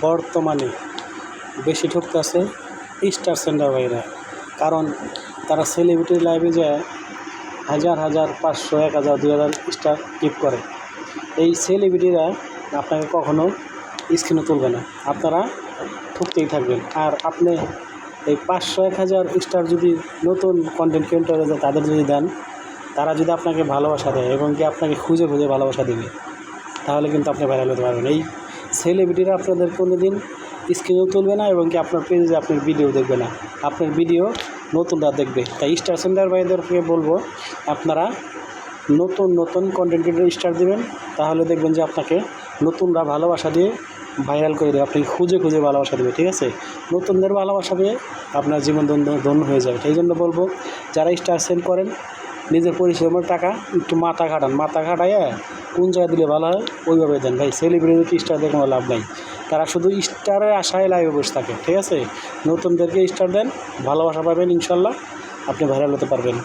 বর্তমানে বেশি ঠকতেছে star centre ভাইরা, কারণ তারা সেলিব্রিটির লাইভে যায় হাজার হাজার 500, 1000, 2000 স্টার গিফট করে। এই সেলিব্রিটিরা আপনাকে কখনো স্ক্রিনে তুলবে না, আপনারা ঠকতেই থাকবেন। আর আপনি এই 500, 1000 স্টার যদি নতুন কন্টেন্ট ক্রিয়েটর তাদের যদি দেন, তারা যদি আপনাকে ভালোবাসা দেয় এবং কি আপনাকে খুঁজে খুঁজে ভালোবাসা দেবে, তাহলে কিন্তু আপনি ভাইরাল হতে পারবেন। এই সেলিব্রিটিরা আপনাদের কোনো দিন স্ক্রিনেও তুলবে না এবং কি আপনার পেজে আপনার ভিডিও দেখবে না, আপনার ভিডিও নতুনরা দেখবে। তাই স্টার সেন্টার ভাইদেরকে বলবো, আপনারা নতুন নতুন কন্টেন্ট ক্রিয়েটর স্টার দেবেন, তাহলে দেখবেন যে আপনাকে নতুনরা ভালোবাসা দিয়ে ভাইরাল করে দেবে, আপনাকে খুঁজে খুঁজে ভালোবাসা দেবে। ঠিক আছে, নতুনদের ভালোবাসা দিয়ে আপনার জীবন ধন্য হয়ে যাবে। এই জন্য বলবো, যারা স্টার সেন্ড করেন নিজের পরিশ্রমের টাকা একটু মাথা খাটাইয়া কোন জায়গায় দিলে ভালো হয় ওইভাবে দেন ভাই। সেলিব্রিটি স্টার দেখে কোনো লাভ নাই, তারা শুধু স্টারের আশায় লাইভে বসে থাকে। ঠিক আছে, নতুনদেরকে স্টার দেন, ভালোবাসা পাবেন, ইনশাল্লাহ আপনি ভাইরাল হতে পারবেন।